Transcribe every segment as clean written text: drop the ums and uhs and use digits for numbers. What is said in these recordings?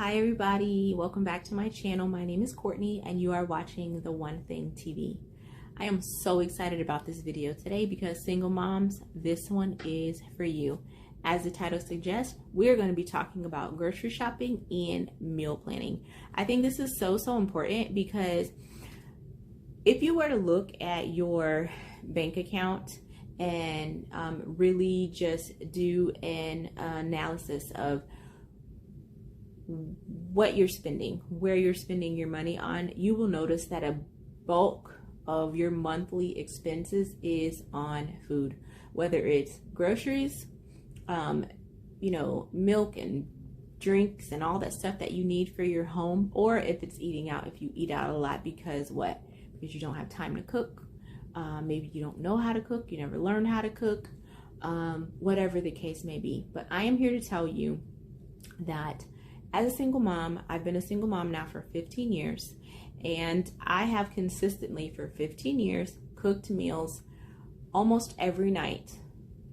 Hi everybody, welcome back to my channel. My name is Courtney and you are watching The One Thing TV. I am so excited about this video today because single moms, this one is for you. As the title suggests, we're going to be talking about grocery shopping and meal planning. I think this is so important because if you were to look at your bank account and really just do an analysis of what you're spending, where you're spending your money on, you will notice that a bulk of your monthly expenses is on food, whether it's groceries, milk and drinks and all that stuff that you need for your home, or if it's eating out, if you eat out a lot because you don't have time to cook, maybe you don't know how to cook, you never learned how to cook, whatever the case may be. But I am here to tell you that as a single mom, I've been a single mom now for 15 years, and I have consistently for 15 years cooked meals almost every night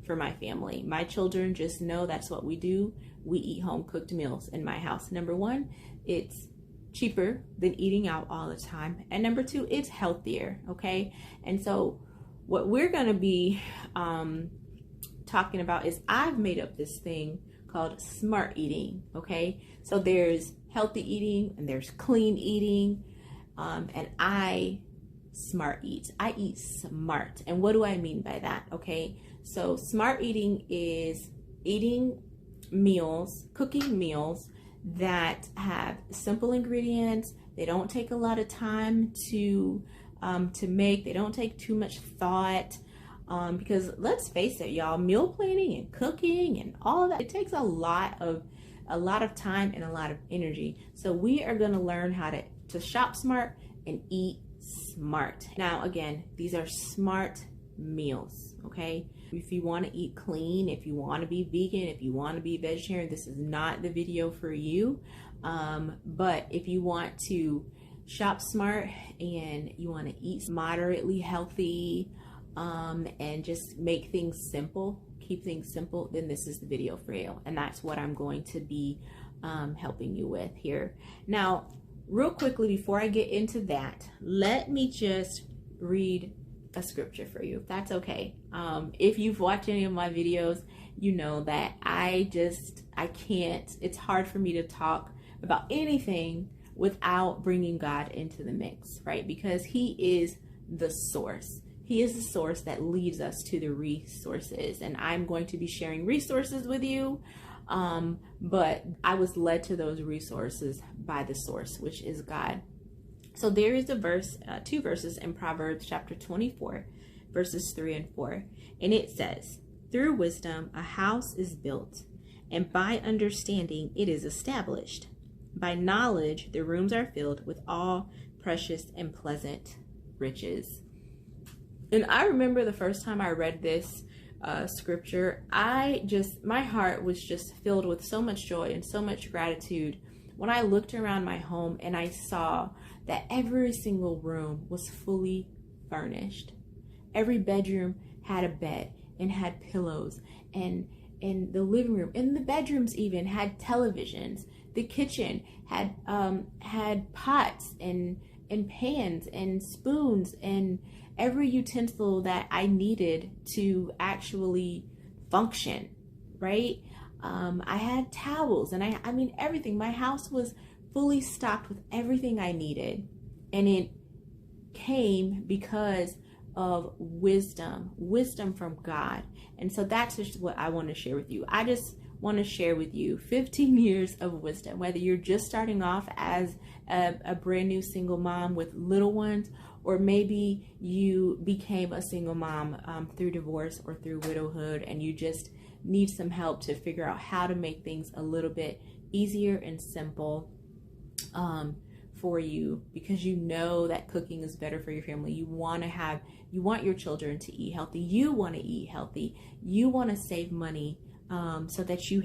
for my family. My children just know that's what we do. We eat home cooked meals in my house. Number one, it's cheaper than eating out all the time. And number two, it's healthier, okay? And so what we're gonna be talking about is I've made up this thing called smart eating, okay? So there's healthy eating and there's clean eating, and I smart eat. I eat smart. And what do I mean by that, okay? So smart eating is eating meals, cooking meals that have simple ingredients. They don't take a lot of time to make. They don't take too much thought. Because let's face it, y'all, meal planning and cooking and all of that, it takes a lot of time and a lot of energy. So we are going to learn how to shop smart and eat smart. Now, again, these are smart meals, okay? If you want to eat clean, if you want to be vegan, if you want to be vegetarian, this is not the video for you. But if you want to shop smart and you want to eat moderately healthy, and just make things simple, keep things simple, then this is the video for you. And that's what I'm going to be helping you with here. Now, real quickly, before I get into that, let me just read a scripture for you, if that's okay. If you've watched any of my videos, you know that I can't, it's hard for me to talk about anything without bringing God into the mix, right? Because He is the source. He is the source that leads us to the resources. And I'm going to be sharing resources with you, but I was led to those resources by the source, which is God. So there is a verse, two verses in Proverbs chapter 24, verses 3 and 4. And it says, "Through wisdom a house is built, and by understanding it is established. By knowledge the rooms are filled with all precious and pleasant riches." And I remember the first time I read this scripture, my heart was just filled with so much joy and so much gratitude when I looked around my home and I saw that every single room was fully furnished. Every bedroom had a bed and had pillows, and the living room and the bedrooms even had televisions. The kitchen had pots and pans and spoons and every utensil that I needed to actually function, right? I had towels and I mean everything. My house was fully stocked with everything I needed, and it came because of wisdom from God. And so that's just what I want to share with you. I just want to share with you 15 years of wisdom, whether you're just starting off as a brand new single mom with little ones, or maybe you became a single mom through divorce or through widowhood, and you just need some help to figure out how to make things a little bit easier and simple for you, because you know that cooking is better for your family. You want your children to eat healthy. You want to eat healthy. You want to save money so that you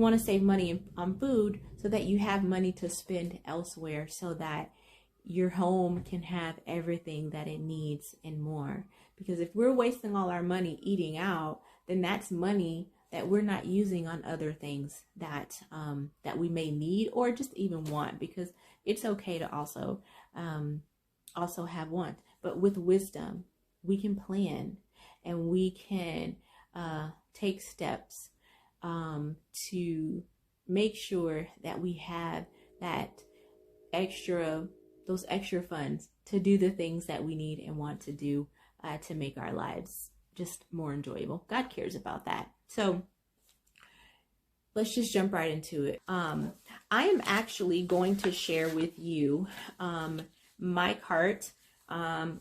want to save money on food so that you have money to spend elsewhere, so that your home can have everything that it needs and more. Because if we're wasting all our money eating out, then that's money that we're not using on other things that that we may need or just even want, because it's okay to also have want. But with wisdom, we can plan and we can take steps to make sure that we have those extra funds to do the things that we need and want to do to make our lives just more enjoyable. God cares about that. So let's just jump right into it. I am actually going to share with you my cart from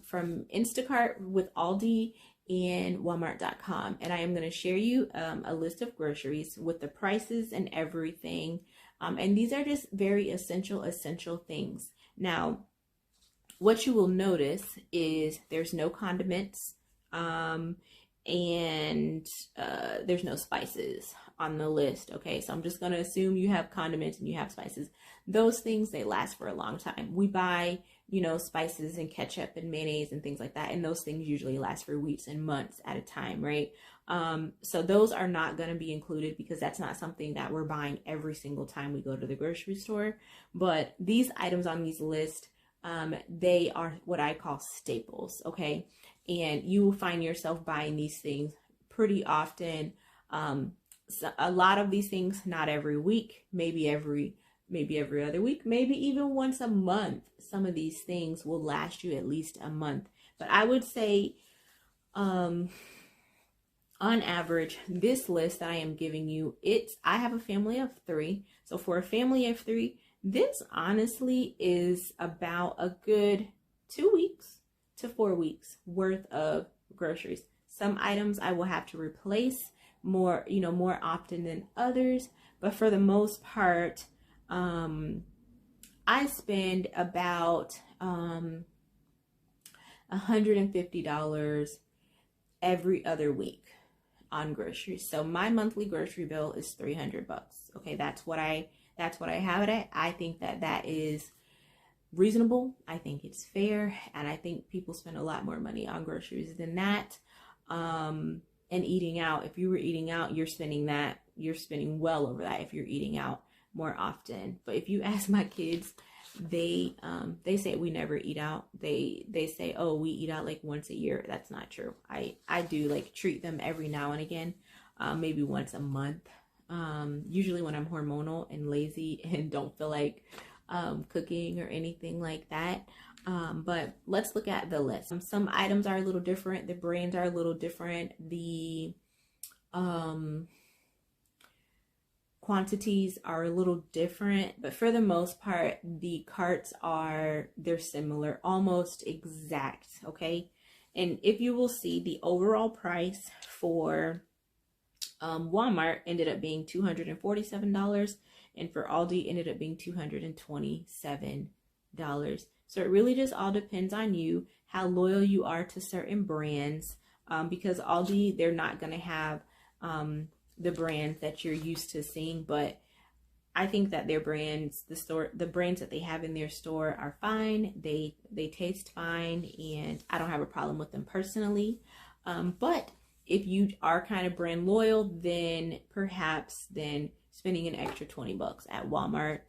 Instacart with Aldi and Walmart.com. And I am going to share you a list of groceries with the prices and everything. And these are just very essential things. Now, what you will notice is there's no condiments and there's no spices on the list. Okay, so I'm just going to assume you have condiments and you have spices. Those things, they last for a long time. We buy, spices and ketchup and mayonnaise and things like that, and those things usually last for weeks and months at a time, right? So those are not going to be included because that's not something that we're buying every single time we go to the grocery store. But these items on these lists, they are what I call staples, okay? And you will find yourself buying these things pretty often. So a lot of these things, not every week, maybe every other week, maybe even once a month. Some of these things will last you at least a month. But I would say, on average, this list that I am giving you, I have a family of 3. So for a family of 3, this honestly is about a good 2 weeks to 4 weeks worth of groceries. Some items I will have to replace more often than others, but for the most part, I spend about $150 every other week on groceries. So my monthly grocery bill is $300. Okay, that's what I have it at. I think that is reasonable. I think it's fair, and I think people spend a lot more money on groceries than that. And eating out, if you were eating out, you're spending well over that if you're eating out more often. But if you ask my kids, they say we never eat out. They say, oh, we eat out like once a year. That's not true. I do like treat them every now and again, maybe once a month. Usually when I'm hormonal and lazy and don't feel like cooking or anything like that. But let's look at the list. Some items are a little different. The brands are a little different. The quantities are a little different, but for the most part, the carts they're similar, almost exact. Okay. And if you will see, the overall price for Walmart ended up being $247, and for Aldi ended up being $227. So it really just all depends on you, how loyal you are to certain brands, because Aldi, they're not going to have the brands that you're used to seeing, but I think that their brands, the brands that they have in their store are fine. They taste fine, and I don't have a problem with them personally. But if you are kind of brand loyal, then perhaps spending an extra $20 at Walmart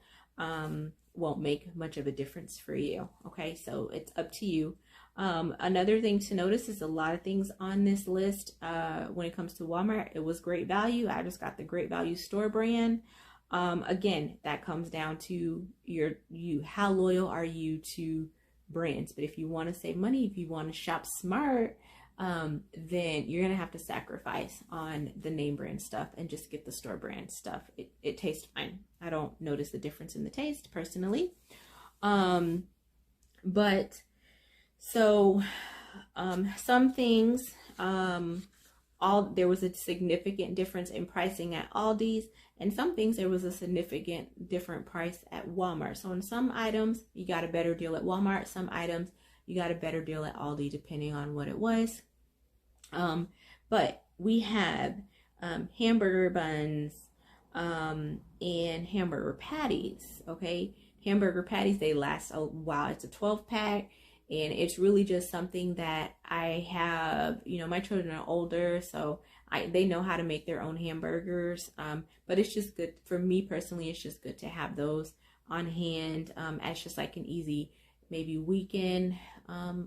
won't make much of a difference for you. Okay, so it's up to you. Another thing to notice is a lot of things on this list when it comes to Walmart, it was Great Value. I just got the Great Value store brand. Again, that comes down to how loyal are you to brands. But if you want to save money, if you want to shop smart, then you're gonna have to sacrifice on the name brand stuff and just get the store brand stuff. It tastes fine. I don't notice the difference in the taste personally. But so some things, there was a significant difference in pricing at Aldi's, and some things there was a significant different price at Walmart. So in some items you got a better deal at Walmart, some items you got a better deal at Aldi, depending on what it was. But we have hamburger buns and hamburger patties. Okay, hamburger patties, they last a while. It's a 12 pack, And it's really just something that I have, my children are older, so they know how to make their own hamburgers. But it's just good for me personally. It's just good to have those on hand as just like an easy maybe weekend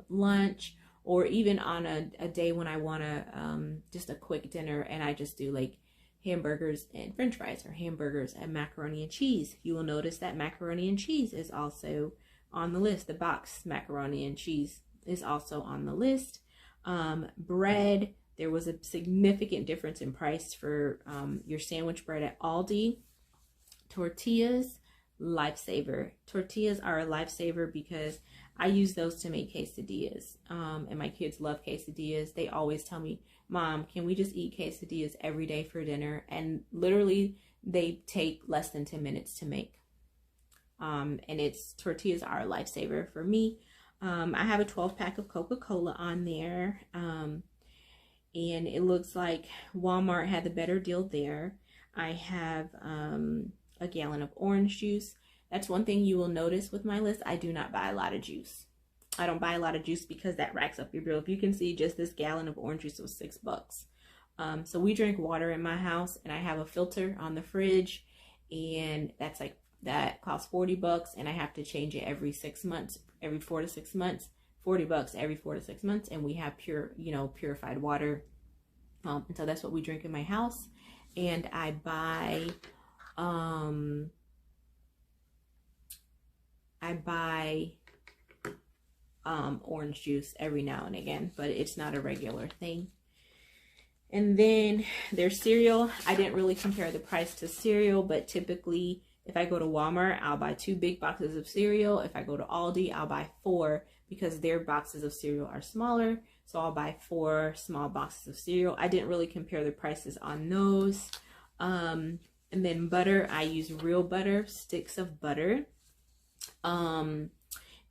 lunch, or even on a day when I want to just a quick dinner and I just do like hamburgers and french fries, or hamburgers and macaroni and cheese. You will notice that macaroni and cheese is also on the list. The box macaroni and cheese is also on the list. Bread, there was a significant difference in price for your sandwich bread at Aldi. Tortillas, lifesaver. Tortillas are a lifesaver because I use those to make quesadillas. And my kids love quesadillas. They always tell me, Mom, can we just eat quesadillas every day for dinner? And literally they take less than 10 minutes to make. And tortillas are a lifesaver for me. I have a 12-pack of Coca-Cola on there. And it looks like Walmart had the better deal there. I have a gallon of orange juice. That's one thing you will notice with my list. I do not buy a lot of juice. I don't buy a lot of juice because that racks up your bill. If you can see, just this gallon of orange juice was $6. So we drink water in my house, and I have a filter on the fridge, and that costs $40, and I have to change it every 6 months, every 4 to 6 months. $40 every 4 to 6 months, and we have purified water. And so that's what we drink in my house. And I buy orange juice every now and again, but it's not a regular thing. And then there's cereal. I didn't really compare the price to cereal, but typically if I go to Walmart, I'll buy 2 big boxes of cereal. If I go to Aldi, I'll buy 4 because their boxes of cereal are smaller. So I'll buy 4 small boxes of cereal. I didn't really compare the prices on those. And then butter, I use real butter, sticks of butter.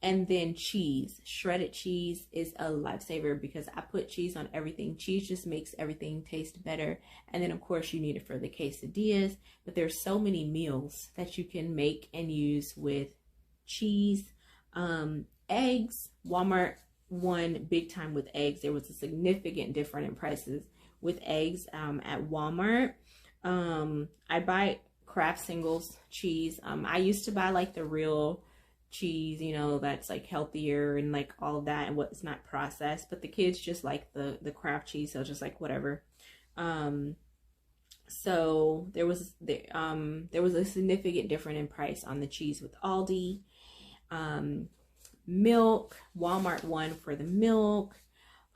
And then cheese. Shredded cheese is a lifesaver because I put cheese on everything. Cheese just makes everything taste better. And then of course you need it for the quesadillas. But there's so many meals that you can make and use with cheese. Eggs. Walmart won big time with eggs. There was a significant difference in prices with eggs at Walmart. I buy Kraft Singles cheese. I used to buy like the real cheese, that's like healthier and like all of that and what's not processed, but the kids just like the Kraft cheese, so just like whatever. So there was a significant difference in price on the cheese with Aldi. Milk, Walmart won for the milk.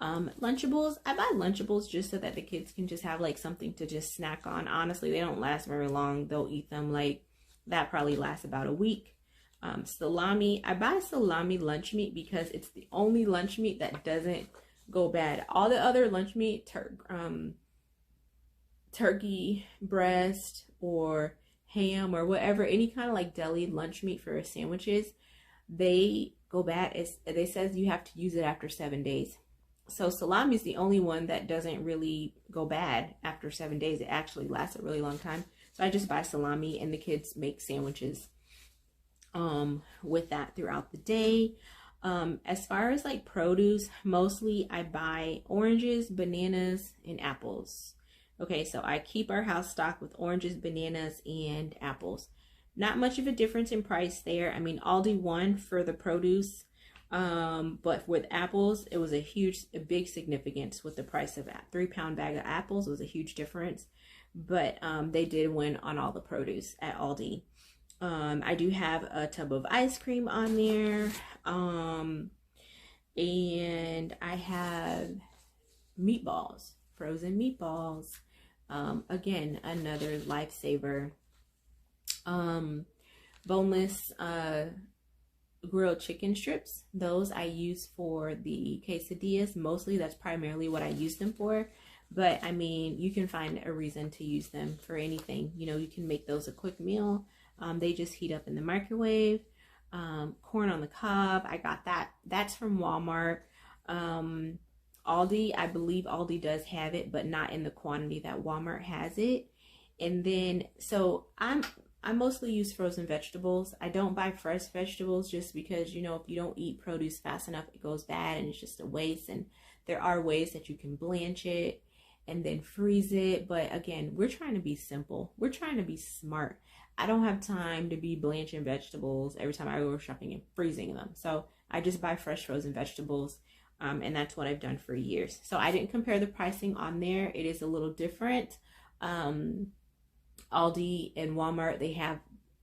Lunchables, I buy Lunchables just so that the kids can just have like something to just snack on. Honestly, they don't last very long. They'll eat them like, that probably lasts about a week. Salami, I buy salami lunch meat because it's the only lunch meat that doesn't go bad. All the other lunch meat, turkey breast or ham or whatever, any kind of like deli lunch meat for sandwiches, they go bad. They says you have to use it after 7 days. So salami is the only one that doesn't really go bad after 7 days. It actually lasts a really long time. So I just buy salami and the kids make sandwiches with that throughout the day. As far as like produce, mostly I buy oranges, bananas, and apples. Okay, so I keep our house stocked with oranges, bananas, and apples. Not much of a difference in price there. I mean, Aldi won for the produce, but with apples, it was a big significance with the price of a 3-pound bag of apples. It was a huge difference, but they did win on all the produce at Aldi. I do have a tub of ice cream on there, and I have meatballs, frozen meatballs. Again, another lifesaver. Boneless grilled chicken strips. Those I use for the quesadillas. Mostly that's primarily what I use them for. But I mean, you can find a reason to use them for anything. You can make those a quick meal. They just heat up in the microwave. Corn on the cob, I got that. That's from Walmart. Aldi, I believe Aldi does have it, but not in the quantity that Walmart has it. And then, so I mostly use frozen vegetables. I don't buy fresh vegetables just because, you know, if you don't eat produce fast enough, it goes bad and it's just a waste. And there are ways that you can blanch it and then freeze it. But again, we're trying to be simple. We're trying to be smart. I don't have time to be blanching vegetables every time I go shopping and freezing them. So I just buy fresh frozen vegetables. And that's what I've done for years. So I didn't compare the pricing on there. It is a little different. Aldi and Walmart, they have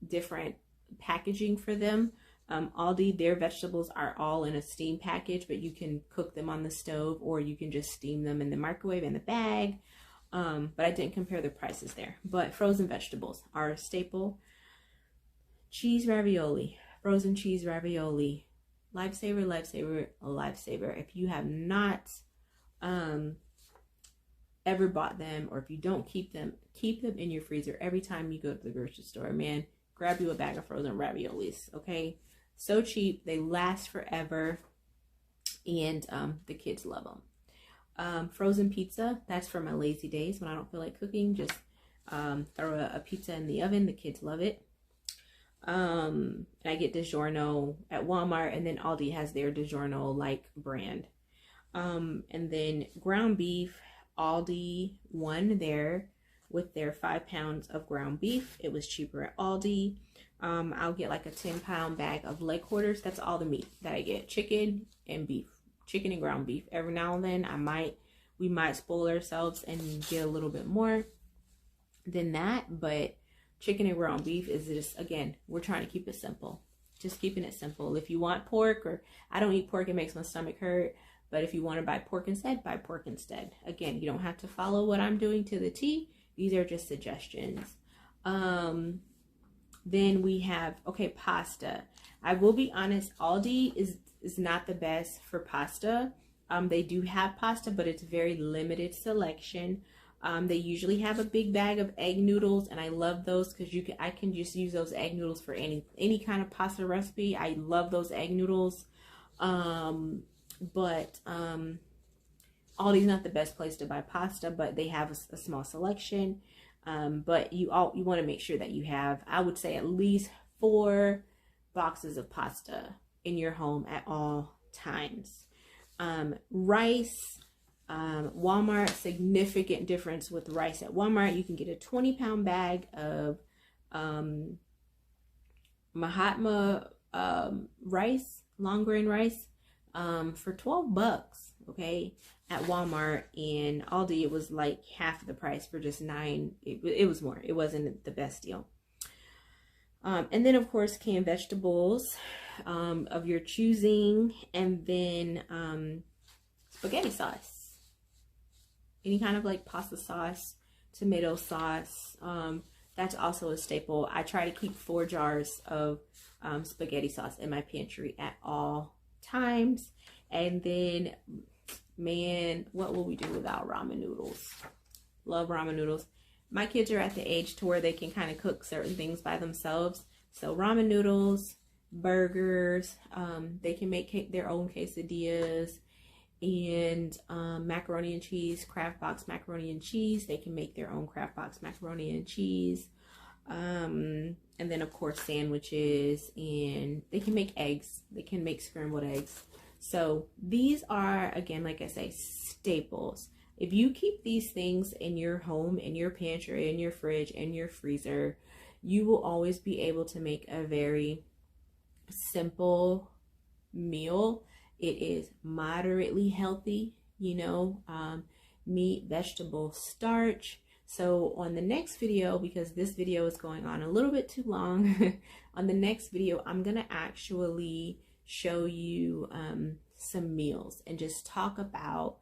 different packaging for them. Aldi, their vegetables are all in a steam package, but you can cook them on the stove or you can just steam them in the microwave in the bag. But I didn't compare the prices there. But frozen vegetables are a staple. Cheese ravioli, frozen cheese ravioli, lifesaver, lifesaver, a lifesaver. If you have not ever bought them, or if you don't keep them in your freezer every time you go to the grocery store, man, grab you a bag of frozen raviolis. Okay, so cheap, they last forever, and the kids love them. Frozen pizza, that's for my lazy days when I don't feel like cooking. Just throw a pizza in the oven. The kids love it. I get DiGiorno at Walmart, and then Aldi has their DiGiorno like brand. And then ground beef, Aldi won there with their 5 pounds of ground beef. It was cheaper at Aldi. I'll get like a 10-pound bag of leg quarters. That's all the meat that I get. Chicken and beef. Chicken and ground beef. Every now and then we might spoil ourselves and get a little bit more than that. But chicken and ground beef is just, again, we're trying to keep it simple. Just keeping it simple. If you want pork, or I don't eat pork, it makes my stomach hurt. But if you want to buy pork instead, buy pork instead. Again, you don't have to follow what I'm doing to the T. These are just suggestions. Then we have, okay, pasta. I will be honest, Aldi is not the best for pasta. They do have pasta, but it's very limited selection. They usually have a big bag of egg noodles, and I love those because I can just use those egg noodles for any kind of pasta recipe. I love those egg noodles. But Aldi's not the best place to buy pasta, but they have a small selection. But you want to make sure that you have, I would say, at least 4 boxes of pasta in your home at all times. Rice, Walmart, significant difference with rice at Walmart. You can get a 20-pound bag of Mahatma rice, long grain rice, for $12, okay, at Walmart. And Aldi, it was like half the price for just $9. It was more. It wasn't the best deal. And then of course canned vegetables of your choosing, and then spaghetti sauce, any kind of like pasta sauce, tomato sauce. That's also a staple. I try to keep 4 jars of spaghetti sauce in my pantry at all times. And then, man, what will we do without ramen noodles? Love ramen noodles. My kids are at the age to where they can kind of cook certain things by themselves. So ramen noodles, burgers, they can make their own quesadillas, and macaroni and cheese, Kraft Box macaroni and cheese. They can make their own Kraft Box macaroni and cheese. And then of course sandwiches, and they can make eggs. They can make scrambled eggs. So these are, again, like I say, staples. If you keep these things in your home, in your pantry, in your fridge, in your freezer, you will always be able to make a very simple meal. It is moderately healthy, you know, meat, vegetable, starch. So on the next video, because this video is going on a little bit too long, on the next video, I'm going to actually show you some meals and just talk about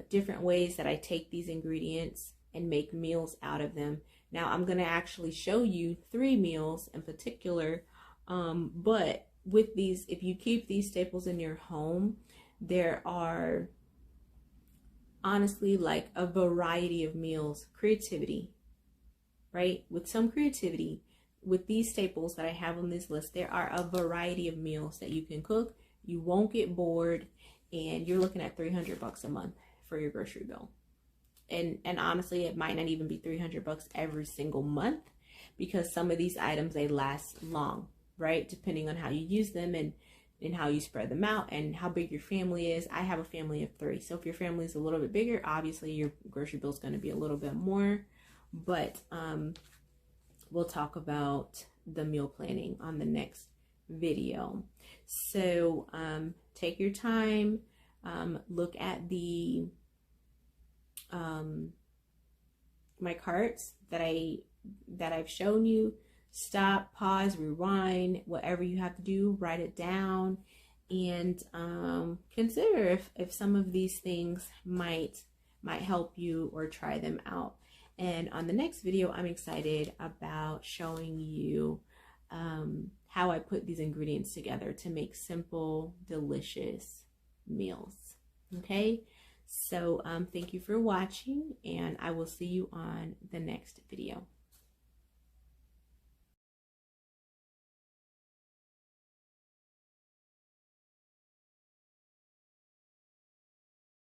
different ways that I take these ingredients and make meals out of them. Now I'm going to actually show you 3 meals in particular, but with these, if you keep these staples in your home, there are honestly like a variety of meals. Creativity, right? With some creativity, with these staples that I have on this list, there are a variety of meals that you can cook. You won't get bored, and you're looking at $300 a month for your grocery bill. And honestly, it might not even be $300 every single month, because some of these items, they last long, right? Depending on how you use them and how you spread them out and how big your family is. I have a family of 3. So if your family is a little bit bigger, obviously your grocery bill is going to be a little bit more. But we'll talk about the meal planning on the next video. So take your time, look at the my carts that I've shown you. Stop, pause, rewind, whatever you have to do, write it down, and consider if some of these things might help you, or try them out. And on the next video, I'm excited about showing you how I put these ingredients together to make simple, delicious meals. Okay, so thank you for watching, and I will see you on the next video.